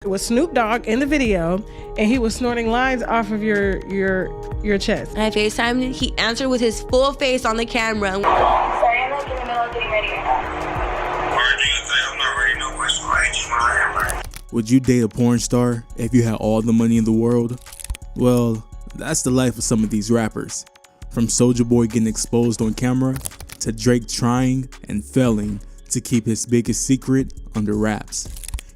It was Snoop Dogg in the video, and he was snorting lines off of your chest. I FaceTimed him. He answered with his full face on the camera. Sorry, I'm like in the middle of getting ready right now. Where do you think I'm not ready no question? I ain't just when I am ready. Would you date a porn star if you had all the money in the world? Well, that's the life of some of these rappers. From Soulja Boy getting exposed on camera, to Drake trying and failing to keep his biggest secret under wraps.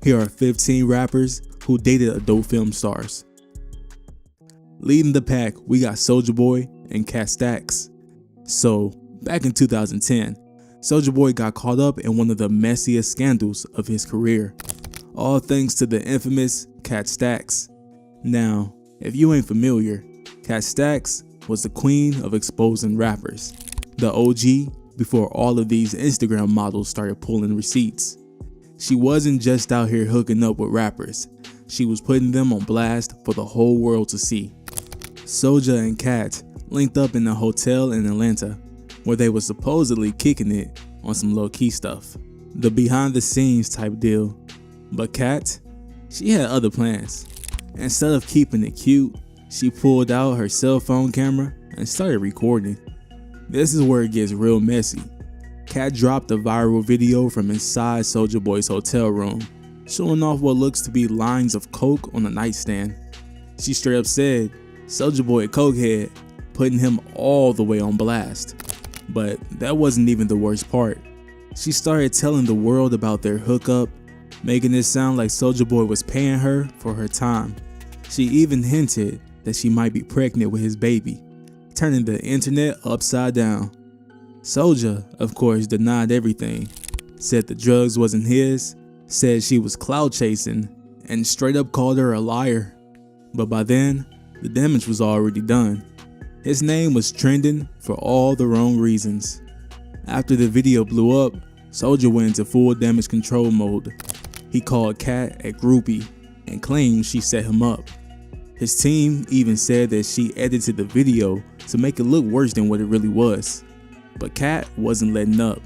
Here are 15 rappers who dated adult film stars. Leading the pack, we got Soulja Boy and Cat Stacks. So, back in 2010, Soulja Boy got caught up in one of the messiest scandals of his career, all thanks to the infamous Cat Stacks. Now, if you ain't familiar, Cat Stacks was the queen of exposing rappers, the OG before all of these Instagram models started pulling receipts. She wasn't just out here hooking up with rappers, she was putting them on blast for the whole world to see. Soulja and Cat linked up in a hotel in Atlanta, where they were supposedly kicking it on some low-key stuff, the behind-the-scenes type deal. But Cat, she had other plans. Instead of keeping it cute, she pulled out her cell phone camera and started recording. This is where it gets real messy. Cat dropped a viral video from inside Soulja Boy's hotel room, showing off what looks to be lines of coke on a nightstand. She straight up said, Soulja Boy a cokehead, putting him all the way on blast. But that wasn't even the worst part. She started telling the world about their hookup, making it sound like Soulja Boy was paying her for her time. She even hinted that she might be pregnant with his baby, turning the internet upside down. Soulja, of course, denied everything, said the drugs wasn't his, said she was clout chasing, and straight up called her a liar. But by then, the damage was already done. His name was trending for all the wrong reasons. After the video blew up, Soulja went into full damage control mode. He called Cat a groupie and claimed she set him up. His team even said that she edited the video to make it look worse than what it really was. But Cat wasn't letting up.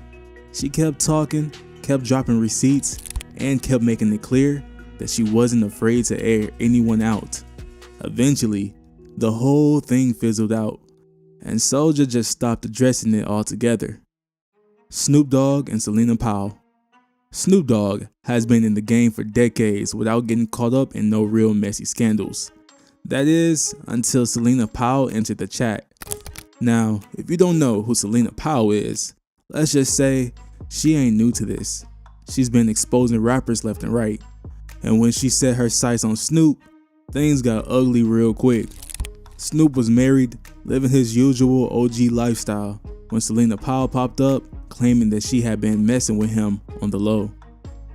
She kept talking, kept dropping receipts, and kept making it clear that she wasn't afraid to air anyone out. Eventually, the whole thing fizzled out, and Soulja just stopped addressing it altogether. Snoop Dogg and Selena Powell. Snoop Dogg has been in the game for decades without getting caught up in no real messy scandals. That is, until Selena Powell entered the chat. Now, if you don't know who Selena Powell is, let's just say she ain't new to this. She's been exposing rappers left and right. And when she set her sights on Snoop, things got ugly real quick. Snoop was married, living his usual OG lifestyle, when Selena Powell popped up, claiming that she had been messing with him on the low.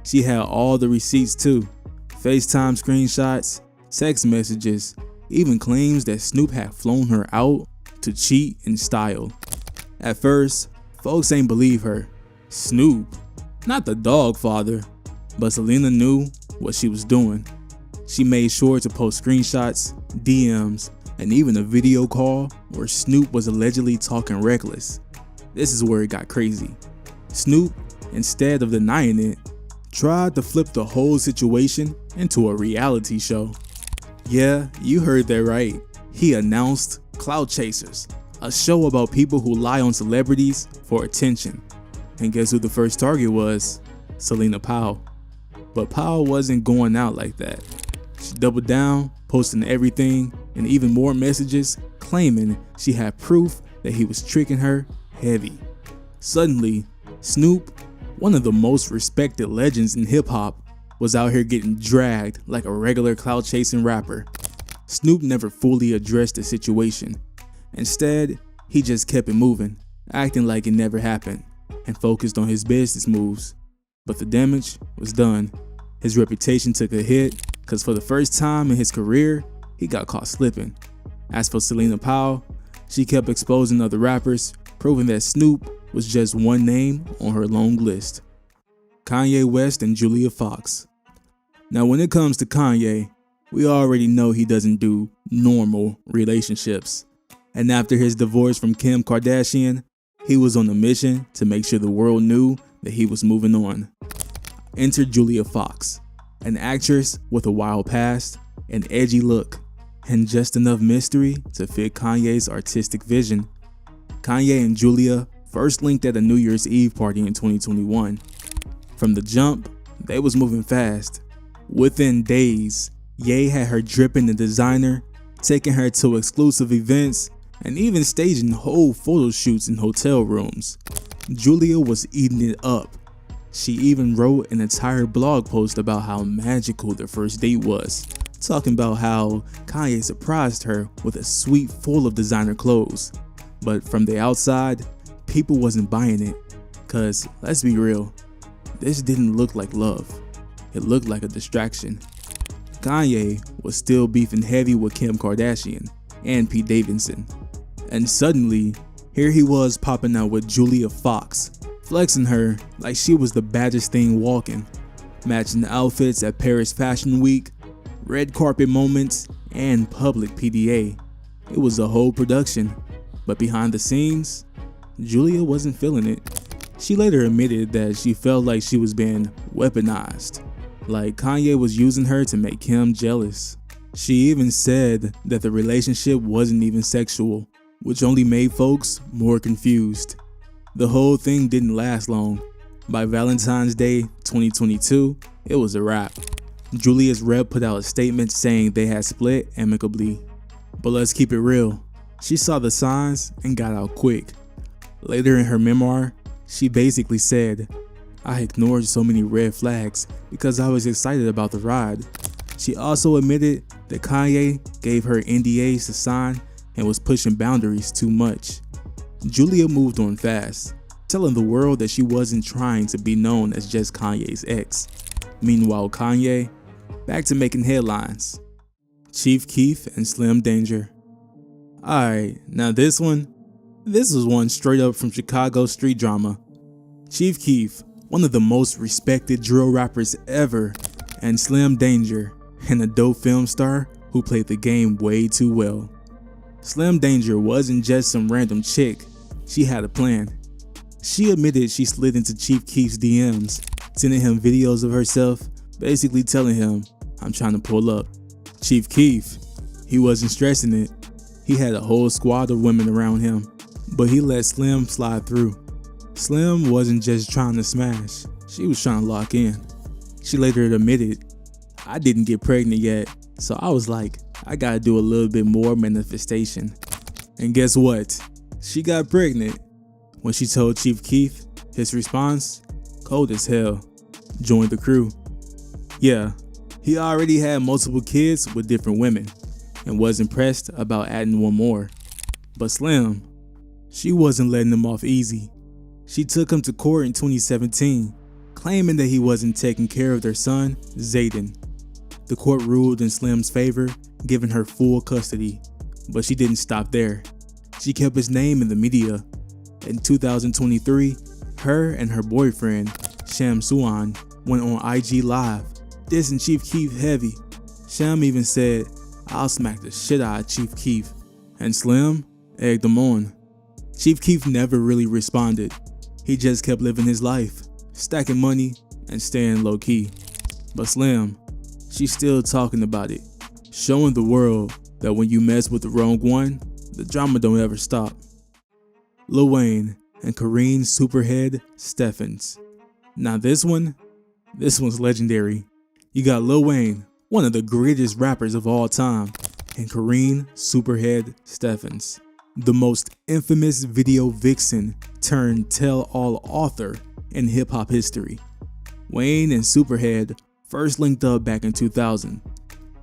She had all the receipts too, FaceTime screenshots, text messages, even claims that Snoop had flown her out to cheat in style. At first, folks ain't believe her. Snoop, not the dog father, but Selena knew what she was doing. She made sure to post screenshots, DMs, and even a video call where Snoop was allegedly talking reckless. This is where it got crazy. Snoop, instead of denying it, tried to flip the whole situation into a reality show. Yeah, you heard that right. He announced Clout Chasers, a show about people who lie on celebrities for attention. And guess who the first target was? Selena Powell. But Powell wasn't going out like that. She doubled down, posting everything and even more messages, claiming she had proof that he was tricking her heavy. Suddenly, Snoop, one of the most respected legends in hip-hop, was out here getting dragged like a regular clout chasing rapper. Snoop never fully addressed the situation. Instead, he just kept it moving, acting like it never happened, and focused on his business moves. But the damage was done. His reputation took a hit, cause for the first time in his career, he got caught slipping. As for Selena Powell, she kept exposing other rappers, proving that Snoop was just one name on her long list. Kanye West and Julia Fox. Now when it comes to Kanye, we already know he doesn't do normal relationships. And after his divorce from Kim Kardashian, he was on a mission to make sure the world knew that he was moving on. Enter Julia Fox. an actress with a wild past, an edgy look, and just enough mystery to fit Kanye's artistic vision. Kanye and Julia first linked at a New Year's Eve party in 2021. From the jump, they was moving fast. Within days, Ye had her dripping in designer, taking her to exclusive events, and even staging whole photo shoots in hotel rooms. Julia was eating it up. She even wrote an entire blog post about how magical their first date was, talking about how Kanye surprised her with a suite full of designer clothes. But from the outside, people wasn't buying it, cause let's be real, this didn't look like love. It looked like a distraction. Kanye was still beefing heavy with Kim Kardashian and Pete Davidson. And suddenly, here he was popping out with Julia Fox, flexing her like she was the baddest thing walking, matching outfits at Paris Fashion Week, red carpet moments, and public PDA. It was a whole production, but behind the scenes, Julia wasn't feeling it. She later admitted that she felt like she was being weaponized, like Kanye was using her to make Kim jealous. She even said that the relationship wasn't even sexual, which only made folks more confused. The whole thing didn't last long. By Valentine's Day 2022, it was a wrap. Julia's rep put out a statement saying they had split amicably. But let's keep it real, she saw the signs and got out quick. Later in her memoir, she basically said, "I ignored so many red flags because I was excited about the ride." She also admitted that Kanye gave her NDAs to sign and was pushing boundaries too much. Julia moved on fast, telling the world that she wasn't trying to be known as just Kanye's ex. Meanwhile, Kanye, back to making headlines. Chief Keef and Slim Danger. Alright, now this was one straight up from Chicago street drama. Chief Keef, one of the most respected drill rappers ever, and Slim Danger, an adult film star who played the game way too well. Slim Danger wasn't just some random chick, she had a plan. She admitted she slid into Chief Keef's DMs, sending him videos of herself, basically telling him, "I'm trying to pull up." Chief Keef, he wasn't stressing it. He had a whole squad of women around him, but he let Slim slide through. Slim wasn't just trying to smash, she was trying to lock in. She later admitted, "I didn't get pregnant yet, so I was like, I gotta do a little bit more manifestation." And guess what? She got pregnant. When she told Chief Keef, his response, cold as hell, joined the crew. Yeah, he already had multiple kids with different women and was impressed about adding one more. But Slim, she wasn't letting him off easy. She took him to court in 2017, claiming that he wasn't taking care of their son, Zayden. The court ruled in Slim's favor, giving her full custody, but she didn't stop there. She kept his name in the media. In 2023, her and her boyfriend, Sham Suan, went on IG Live, dissing Chief Keef heavy. Sham even said, "I'll smack the shit out of Chief Keef," and Slim egged him on. Chief Keef never really responded. He just kept living his life, stacking money and staying low key. But Slim, she's still talking about it, showing the world that when you mess with the wrong one, the drama don't ever stop. Lil Wayne and Kareen Superhead Steffens. Now this one's legendary. You got Lil Wayne, one of the greatest rappers of all time, and Kareen Superhead Steffens, the most infamous video vixen turned tell-all author in hip-hop history. Wayne and Superhead first linked up back in 2000,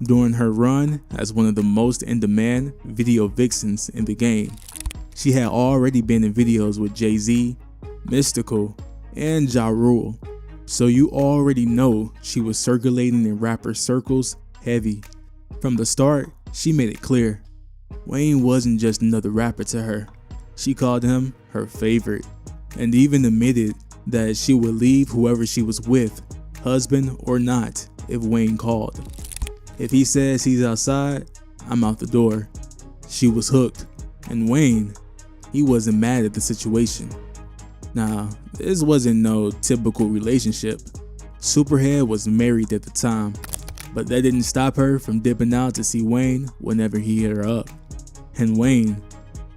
during her run as one of the most in-demand video vixens in the game. She had already been in videos with Jay-Z, Mystical, and Ja Rule, so you already know she was circulating in rapper circles heavy. From the start, she made it clear, Wayne wasn't just another rapper to her. She called him her favorite, and even admitted that she would leave whoever she was with, husband or not, if Wayne called. If he says he's outside, I'm out the door. She was hooked, and Wayne, he wasn't mad at the situation. Now, this wasn't no typical relationship. Superhead was married at the time, but that didn't stop her from dipping out to see Wayne whenever he hit her up. And Wayne,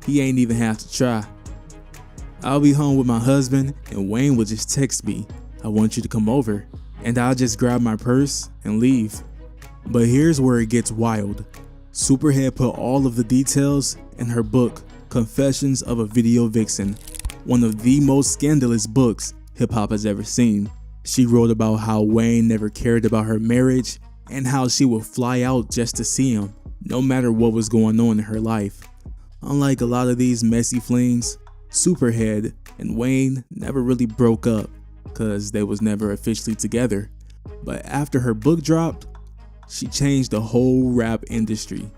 he ain't even have to try. I'll be home with my husband and Wayne will just text me, "I want you to come over," and I'll just grab my purse and leave. But here's where it gets wild. Superhead put all of the details in her book, Confessions of a Video Vixen, one of the most scandalous books hip-hop has ever seen. She wrote about how Wayne never cared about her marriage and how she would fly out just to see him, no matter what was going on in her life. Unlike a lot of these messy flings, Superhead and Wayne never really broke up because they was never officially together. But after her book dropped, she changed the whole rap industry.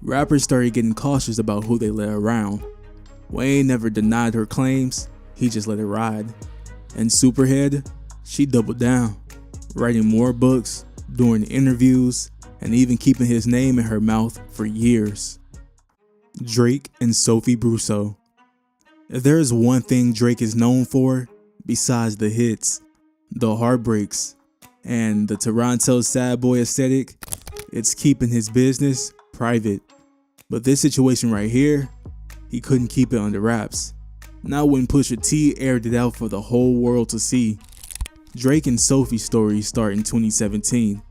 Rappers started getting cautious about who they let around. Wayne never denied her claims, he just let it ride. And Superhead, she doubled down, writing more books, doing interviews, and even keeping his name in her mouth for years. Drake and Sophie Brousseau. If there is one thing Drake is known for, besides the hits, the heartbreaks, and the Toronto sad boy aesthetic, it's keeping his business private. But this situation right here, he couldn't keep it under wraps. Not when Pusha T aired it out for the whole world to see. Drake and Sophie's story started in 2017.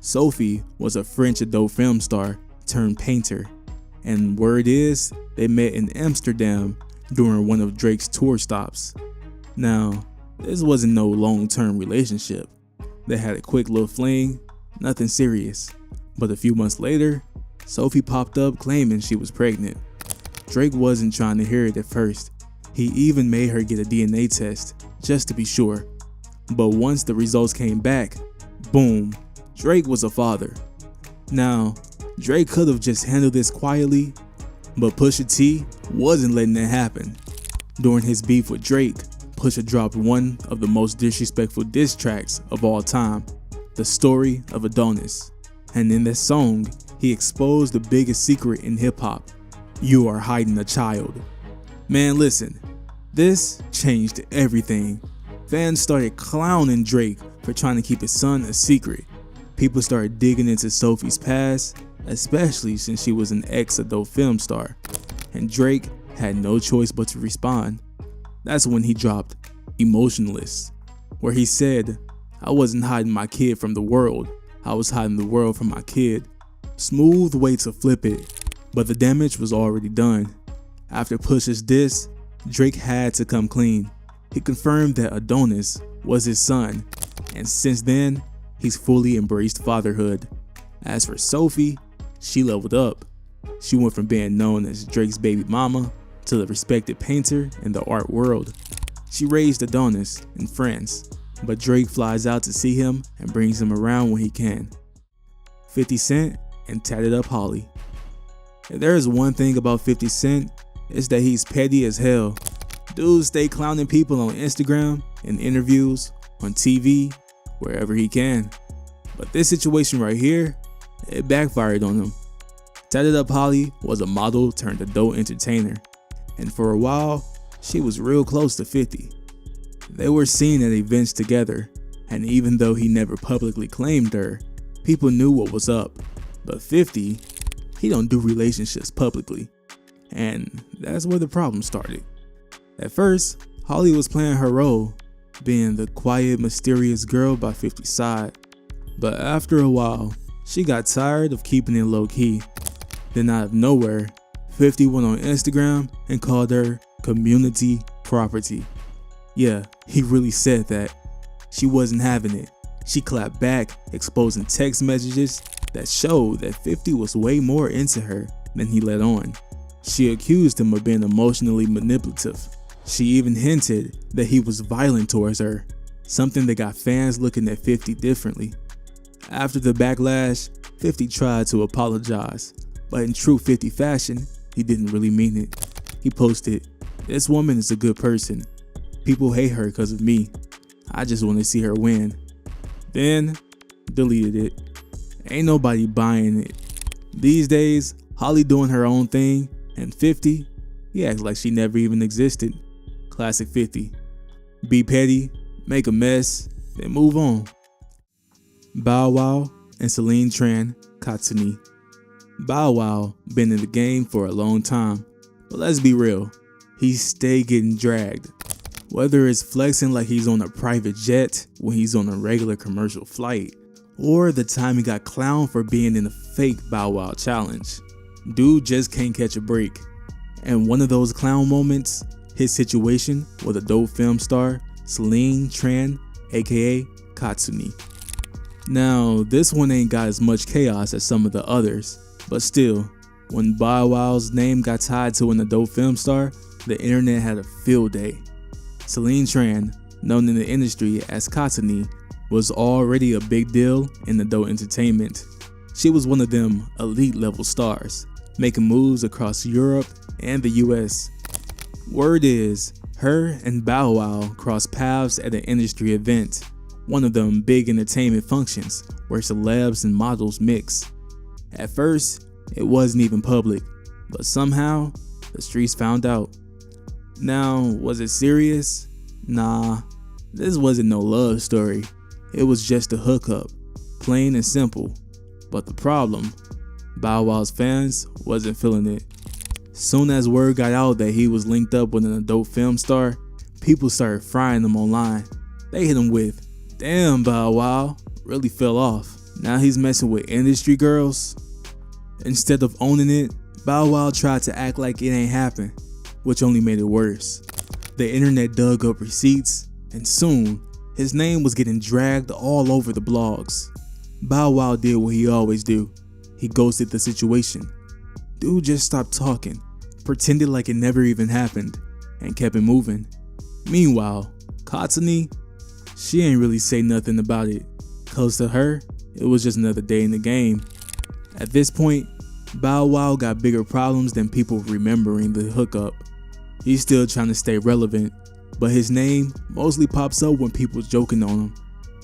Sophie was a French adult film star turned painter, and word is they met in Amsterdam during one of Drake's tour stops. Now, this wasn't no long-term relationship. They had a quick little fling, nothing serious. But a few months later, Sophie popped up claiming she was pregnant. Drake wasn't trying to hear it at first. He even made her get a DNA test, just to be sure. But once the results came back, boom, Drake was a father. Now, Drake could have just handled this quietly, but Pusha T wasn't letting that happen. During his beef with Drake, Pusha dropped one of the most disrespectful diss tracks of all time, The Story of Adonis. And in this song, he exposed the biggest secret in hip-hop: you are hiding a child. Man, listen, this changed everything. Fans started clowning Drake for trying to keep his son a secret. People started digging into Sophie's past, especially since she was an ex-adult film star, and Drake had no choice but to respond. That's when he dropped Emotionless, where he said, "I wasn't hiding my kid from the world, I was hiding the world from my kid." Smooth way to flip it, but the damage was already done. After Pusha's diss, Drake had to come clean. He confirmed that Adonis was his son, and since then, he's fully embraced fatherhood. As for Sophie, she leveled up. She went from being known as Drake's baby mama to the respected painter in the art world. She raised Adonis and friends, but Drake flies out to see him and brings him around when he can. 50 Cent and Tatted Up Holly. If there is one thing about 50 Cent, it's that he's petty as hell. Dude stay clowning people on Instagram, in interviews, on TV, wherever he can. But this situation right here, it backfired on him. Tatted Up Holly was a model turned adult entertainer, and for a while, she was real close to 50. They were seen at events together, and even though he never publicly claimed her, people knew what was up. But 50, he don't do relationships publicly, and that's where the problem started. At first, Holly was playing her role, being the quiet, mysterious girl by 50's side. But after a while, she got tired of keeping it low-key. Then out of nowhere, 50 went on Instagram and called her community property. Yeah, he really said that. She wasn't having it. She clapped back, exposing text messages that showed that 50 was way more into her than he let on. She accused him of being emotionally manipulative. She even hinted that he was violent towards her, something that got fans looking at 50 differently. After the backlash, 50 tried to apologize, but in true 50 fashion, he didn't really mean it. He posted, "This woman is a good person. People hate her because of me. I just want to see her win." Then, deleted it. Ain't nobody buying it. These days, Holly doing her own thing, and 50, he acts like she never even existed. Classic 50. Be petty, make a mess, then move on. Bow Wow and Celine Tran Katsuni. Bow Wow been in the game for a long time, but let's be real, he stay getting dragged. Whether it's flexing like he's on a private jet when he's on a regular commercial flight, or the time he got clowned for being in a fake Bow Wow challenge. Dude just can't catch a break. And one of those clown moments, his situation with adult film star Celine Tran, aka Katsuni. Now, this one ain't got as much chaos as some of the others, but still, when Bow Wow's name got tied to an adult film star, the internet had a field day. Celine Tran, known in the industry as Katsuni, was already a big deal in adult entertainment. She was one of them elite level stars, making moves across Europe and the US. Word is, her and Bow Wow crossed paths at an industry event, one of them big entertainment functions where celebs and models mix. At first, it wasn't even public, but somehow, the streets found out. Now, was it serious? Nah, this wasn't no love story. It was just a hookup, plain and simple. But the problem, Bow Wow's fans wasn't feeling it. Soon as word got out that he was linked up with an adult film star, people started frying him online. They hit him with, "Damn, Bow Wow, really fell off. Now he's messing with industry girls?" Instead of owning it, Bow Wow tried to act like it ain't happened, which only made it worse. The internet dug up receipts, and soon, his name was getting dragged all over the blogs. Bow Wow did what he always do. He ghosted the situation. Dude just stopped talking, pretended like it never even happened, and kept it moving. Meanwhile, Katsuni, she ain't really say nothing about it, cause to her, it was just another day in the game. At this point, Bow Wow got bigger problems than people remembering the hookup. He's still trying to stay relevant, but his name mostly pops up when people joking on him.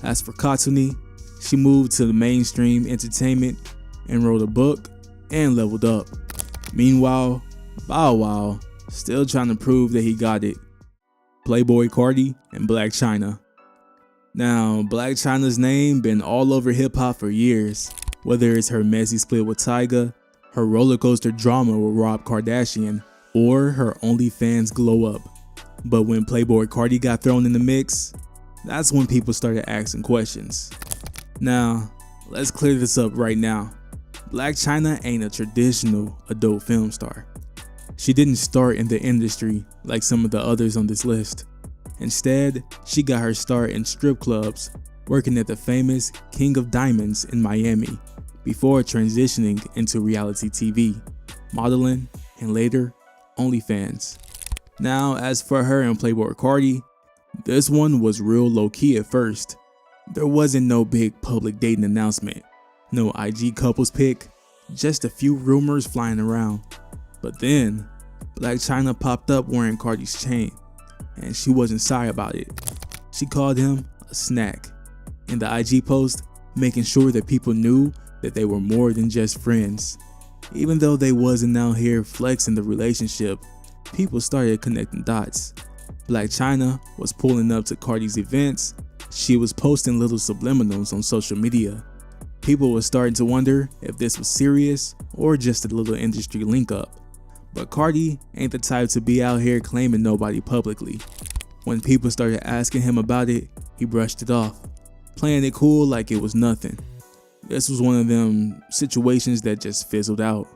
As for Katsuni, she moved to the mainstream entertainment and wrote a book and leveled up. Meanwhile, Bow Wow still trying to prove that he got it. Playboi Carti and Black China. Now, Black China's name been all over hip hop for years, whether it's her messy split with Tyga, her roller coaster drama with Rob Kardashian, or her OnlyFans glow up. But when Playboi Carti got thrown in the mix, that's when people started asking questions. Now, let's clear this up right now. Black China ain't a traditional adult film star. She didn't start in the industry like some of the others on this list. Instead, she got her start in strip clubs, working at the famous King of Diamonds in Miami, before transitioning into reality TV, modeling, and later, OnlyFans. Now, as for her and Playboi Carti, this one was real low-key at first. There wasn't no big public dating announcement, no IG couples pic, just a few rumors flying around. But then, Black China popped up wearing Carti's chain, and she wasn't shy about it. She called him a snack in the IG post, making sure that people knew that they were more than just friends. Even though they wasn't out here flexing the relationship, people started connecting dots. Black China was pulling up to Carti's events. She was posting little subliminals on social media. People were starting to wonder if this was serious or just a little industry link up. But Carti ain't the type to be out here claiming nobody publicly. When people started asking him about it, he brushed it off, playing it cool like it was nothing. This was one of them situations that just fizzled out.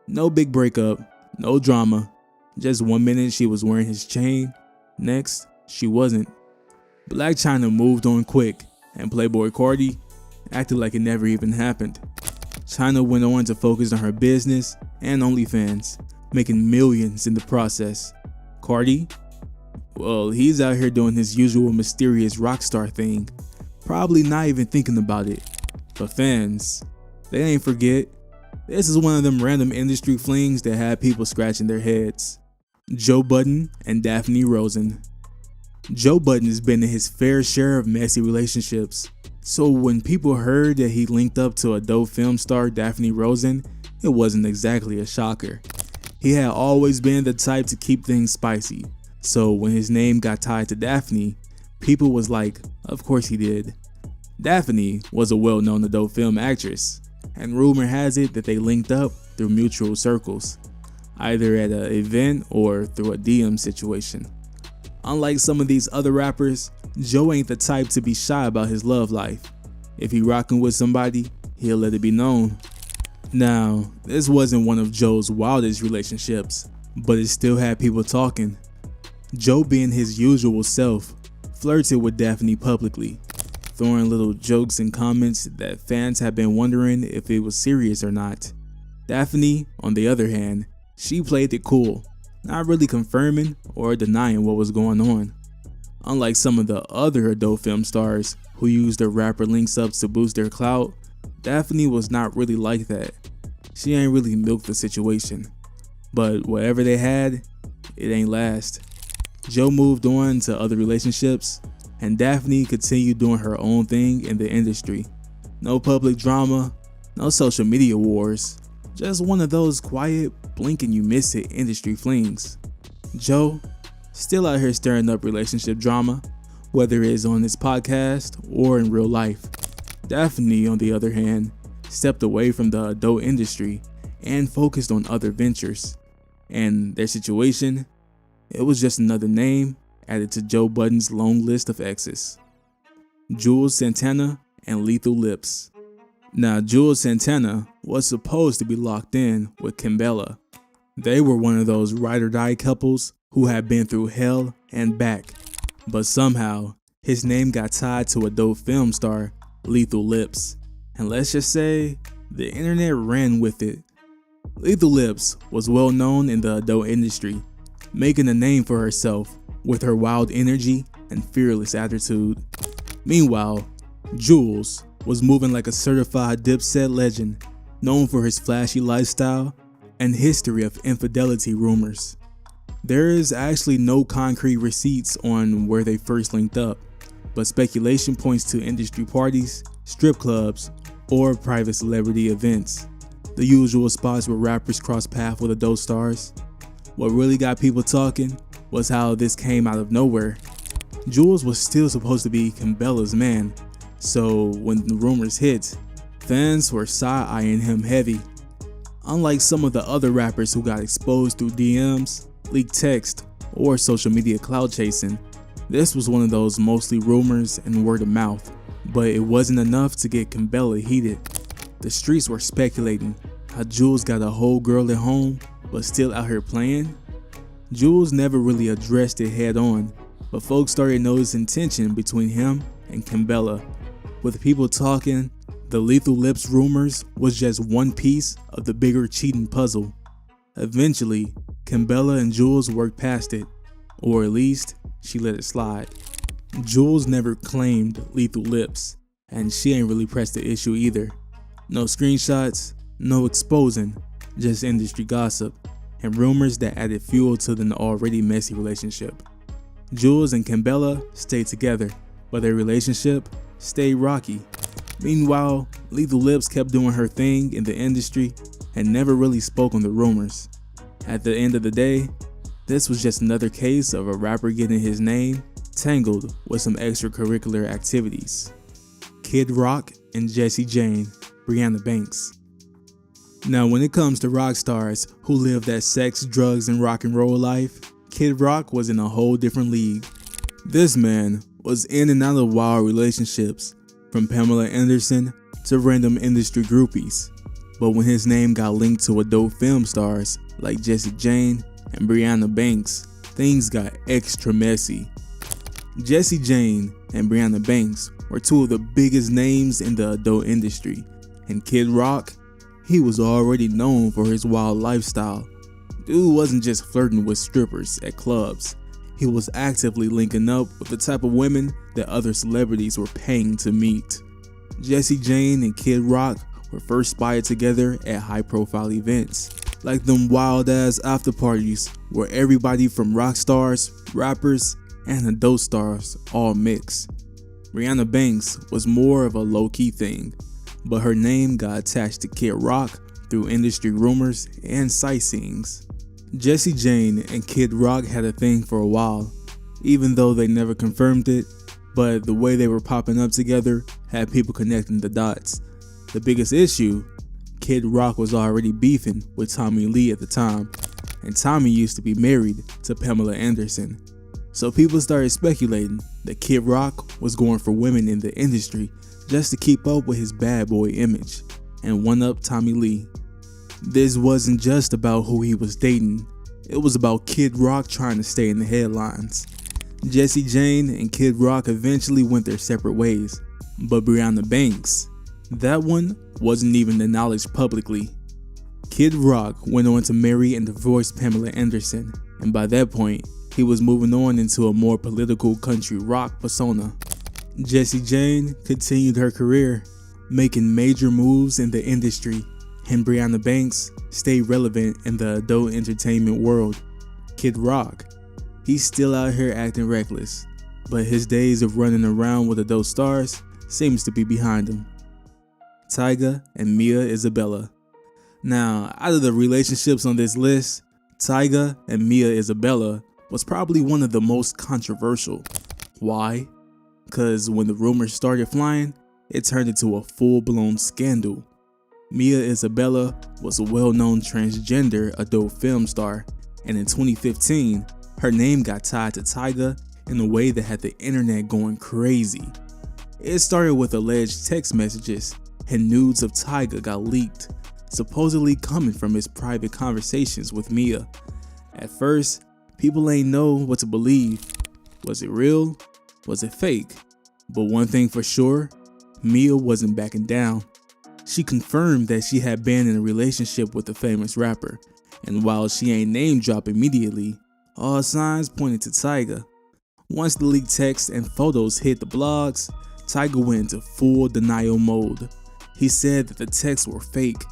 No big breakup, no drama. Just 1 minute she was wearing his chain, next she wasn't. Black China moved on quick, and Playboi Carti acted like it never even happened. China went on to focus on her business and OnlyFans, making millions in the process. Carti? Well, he's out here doing his usual mysterious rock star thing, probably not even thinking about it. But fans, they ain't forget. This is one of them random industry flings that had people scratching their heads. Joe Budden and Daphne Rosen. Joe Budden has been in his fair share of messy relationships, so when people heard that he linked up to adult film star Daphne Rosen, it wasn't exactly a shocker. He had always been the type to keep things spicy, so when his name got tied to Daphne, people was like, of course he did. Daphne was a well-known adult film actress, and rumor has it that they linked up through mutual circles, either at an event or through a DM situation. Unlike some of these other rappers, Joe ain't the type to be shy about his love life. If he rockin' with somebody, he'll let it be known. Now, this wasn't one of Joe's wildest relationships, but it still had people talking. Joe, being his usual self, flirted with Daphne publicly, throwing little jokes and comments that fans have been wondering if it was serious or not. Daphne, on the other hand, she played it cool, not really confirming or denying what was going on. Unlike some of the other adult film stars who used their rapper links ups to boost their clout, Daphne was not really like that. She ain't really milked the situation. But whatever they had, it ain't last. Joe moved on to other relationships, and Daphne continued doing her own thing in the industry. No public drama, no social media wars, just one of those quiet, blink and you miss it industry flings. Joe, still out here stirring up relationship drama, whether it's on his podcast or in real life. Daphne, on the other hand, stepped away from the adult industry and focused on other ventures. And their situation, it was just another name added to Joe Budden's long list of exes. Jules Santana and Lethal Lips. Now, Jules Santana was supposed to be locked in with Kimbella. They were one of those ride or die couples who had been through hell and back, but somehow his name got tied to adult film star Lethal Lips, and let's just say the internet ran with it. Lethal Lips was well known in the adult industry, making a name for herself with her wild energy and fearless attitude. Meanwhile, Jules was moving like a certified Dipset legend, known for his flashy lifestyle and history of infidelity rumors. There is actually no concrete receipts on where they first linked up, but speculation points to industry parties, strip clubs, or private celebrity events, the usual spots where rappers cross paths with adult stars. What really got people talking was how this came out of nowhere. Jules was still supposed to be Kimbella's man, so when the rumors hit, fans were side-eyeing him heavy. Unlike some of the other rappers who got exposed through DMs, leaked text, or social media clout chasing, this was one of those mostly rumors and word of mouth, but it wasn't enough to get Kimbella heated. The streets were speculating how Jules got a whole girl at home but still out here playing. Jules never really addressed it head on, but folks started noticing tension between him and Kimbella. With people talking, the Lethal Lips rumors was just one piece of the bigger cheating puzzle. Eventually, Kimbella and Jules worked past it, or at least she let it slide. Jules never claimed Lethal Lips, and she ain't really pressed the issue either. No screenshots, no exposing, just industry gossip and rumors that added fuel to an already messy relationship. Jules and Kimbella stayed together, but their relationship stayed rocky. Meanwhile, Lethal Lips kept doing her thing in the industry and never really spoke on the rumors. At the end of the day, this was just another case of a rapper getting his name tangled with some extracurricular activities. Kid Rock and Jessie Jane, Brianna Banks. Now, when it comes to rock stars who live that sex, drugs, and rock and roll life, Kid Rock was in a whole different league. This man was in and out of wild relationships, from Pamela Anderson to random industry groupies. But when his name got linked to adult film stars like Jessie Jane and Brianna Banks, things got extra messy. Jessie Jane and Brianna Banks were two of the biggest names in the adult industry, and Kid Rock, he was already known for his wild lifestyle. Dude wasn't just flirting with strippers at clubs, he was actively linking up with the type of women that other celebrities were paying to meet. Jessie Jane and Kid Rock were first spotted together at high-profile events, like them wild-ass after parties where everybody from rock stars, rappers, and adult stars all mix. Brianna Banks was more of a low-key thing, but her name got attached to Kid Rock through industry rumors and sightseeings. Jessie Jane and Kid Rock had a thing for a while. Even though they never confirmed it, but the way they were popping up together had people connecting the dots. The biggest issue, Kid Rock was already beefing with Tommy Lee at the time, and Tommy used to be married to Pamela Anderson. So people started speculating that Kid Rock was going for women in the industry just to keep up with his bad boy image and one up Tommy Lee. This wasn't just about who he was dating, it was about Kid Rock trying to stay in the headlines. Jessie Jane and Kid Rock eventually went their separate ways, but Brianna Banks, that one wasn't even acknowledged publicly. Kid Rock went on to marry and divorce Pamela Anderson, and by that point, he was moving on into a more political country rock persona. Jessie Jane continued her career, making major moves in the industry, and Brianna Banks stayed relevant in the adult entertainment world. Kid Rock, he's still out here acting reckless, but his days of running around with adult stars seems to be behind him. Tyga and Mia Isabella. Now, out of the relationships on this list, Tyga and Mia Isabella was probably one of the most controversial. Why? Because when the rumors started flying, it turned into a full-blown scandal. Mia Isabella was a well-known transgender adult film star, and in 2015, her name got tied to Tyga in a way that had the internet going crazy. It started with alleged text messages, and nudes of Tyga got leaked, supposedly coming from his private conversations with Mia. At first, people ain't know what to believe. Was it real? Was it fake? But one thing for sure, Mia wasn't backing down. She confirmed that she had been in a relationship with a famous rapper, and while she ain't name dropped immediately, all signs pointed to Tyga. Once the leaked text and photos hit the blogs, Tyga went into full denial mode. He said that the texts were fake.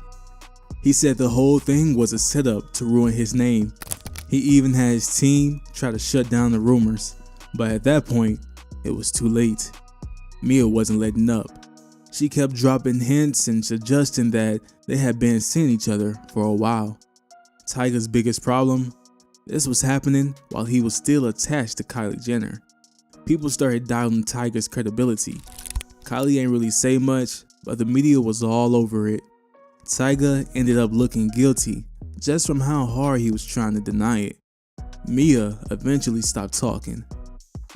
He said the whole thing was a setup to ruin his name. He even had his team try to shut down the rumors, but at that point, it was too late. Mia wasn't letting up. She kept dropping hints and suggesting that they had been seeing each other for a while. Tyga's biggest problem? This was happening while he was still attached to Kylie Jenner. People started doubting Tyga's credibility. Kylie ain't really say much, but the media was all over it. Tyga ended up looking guilty just from how hard he was trying to deny it. Mia eventually stopped talking,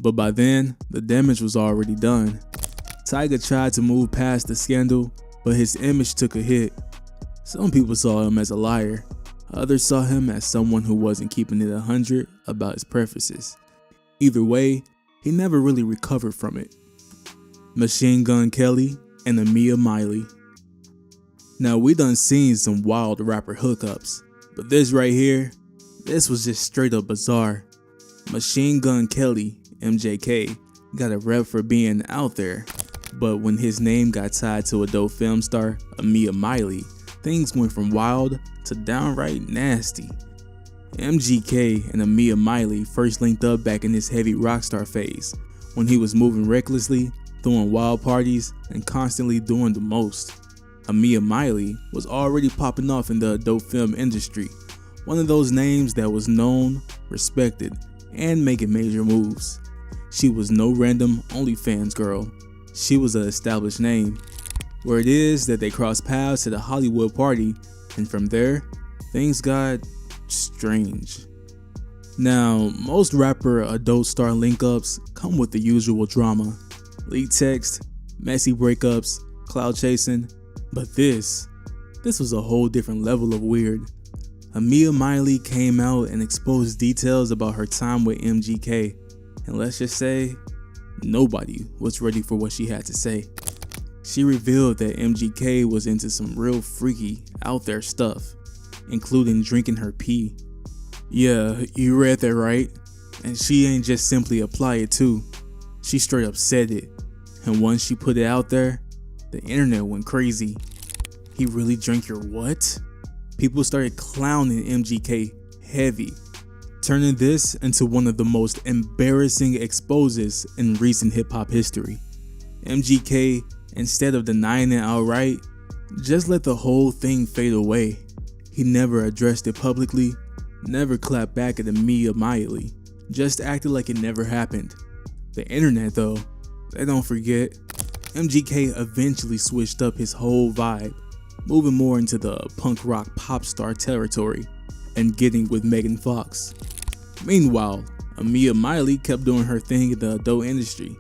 but by then, the damage was already done. Tyga tried to move past the scandal, but his image took a hit. Some people saw him as a liar. Others saw him as someone who wasn't keeping it 100 about his preferences. Either way, he never really recovered from it. Machine Gun Kelly and Amia Miley. Now, we done seen some wild rapper hookups, but this right here, this was just straight up bizarre. Machine Gun Kelly, MJK, got a rep for being out there, but when his name got tied to adult film star Amia Miley, things went from wild to downright nasty. MGK and Amia Miley first linked up back in his heavy rockstar phase, when he was moving recklessly, throwing wild parties, and constantly doing the most. Amia Miley was already popping off in the adult film industry, one of those names that was known, respected, and making major moves. She was no random OnlyFans girl. She was an established name. Word is that they crossed paths at a Hollywood party, and from there, things got strange. Now, most rapper adult star link-ups come with the usual drama. Leaked text, messy breakups, cloud chasing, but this was a whole different level of weird. Amia Miley came out and exposed details about her time with MGK, and let's just say, nobody was ready for what she had to say. She revealed that MGK was into some real freaky, out there stuff, including drinking her pee. Yeah, you read that right, and she ain't just simply apply it too. She straight up said it, and once she put it out there, the internet went crazy. He really drank your what? People started clowning MGK heavy, turning this into one of the most embarrassing exposes in recent hip-hop history. MGK, instead of denying it outright, just let the whole thing fade away. He never addressed it publicly, never clapped back at Amia Miley, just acted like it never happened. The internet though, they don't forget. MGK eventually switched up his whole vibe, moving more into the punk rock pop star territory and getting with Megan Fox. Meanwhile, Amia Miley kept doing her thing in the adult industry,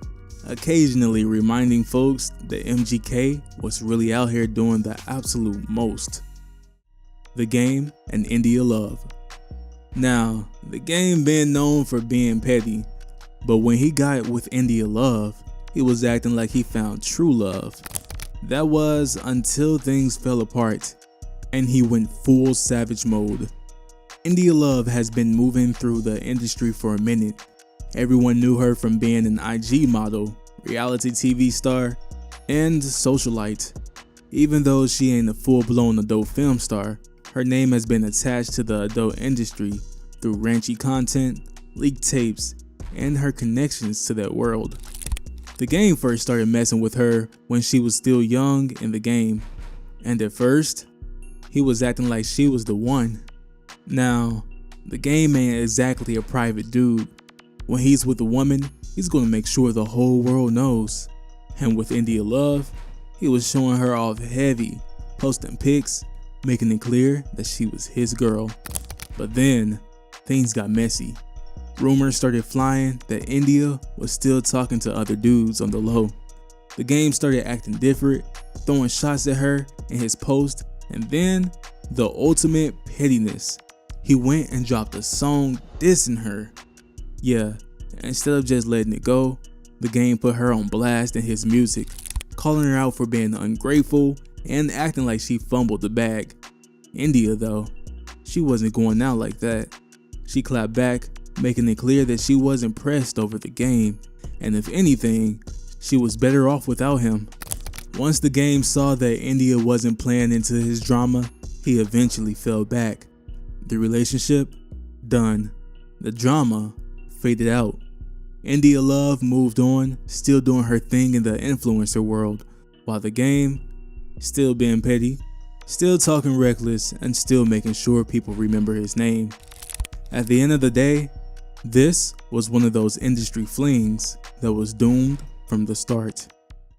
occasionally reminding folks that MGK was really out here doing the absolute most. The Game and India Love. Now, The Game been known for being petty, but when he got with India Love, he was acting like he found true love. That was until things fell apart and he went full savage mode. India Love has been moving through the industry for a minute. Everyone knew her from being an IG model, reality TV star, and socialite. Even though she ain't a full-blown adult film star, her name has been attached to the adult industry through ranchy content, leaked tapes, and her connections to that world. The Game first started messing with her when she was still young in the game, and at first, he was acting like she was the one. Now, The Game ain't exactly a private dude. When he's with a woman, he's gonna make sure the whole world knows. And with India Love, he was showing her off heavy, posting pics, making it clear that she was his girl. But then, things got messy. Rumors started flying that India was still talking to other dudes on the low. The Game started acting different, throwing shots at her in his post, and then the ultimate pettiness. He went and dropped a song dissing her. Yeah, instead of just letting it go, The Game put her on blast in his music, calling her out for being ungrateful and acting like she fumbled the bag. India though, she wasn't going out like that. She clapped back, making it clear that she wasn't pressed over The Game, and if anything, she was better off without him. Once The Game saw that India wasn't playing into his drama, he eventually fell back. The relationship, done. The drama, faded out. India Love moved on, still doing her thing in the influencer world, while The Game, still being petty, still talking reckless, and still making sure people remember his name. At the end of the day, this was one of those industry flings that was doomed from the start.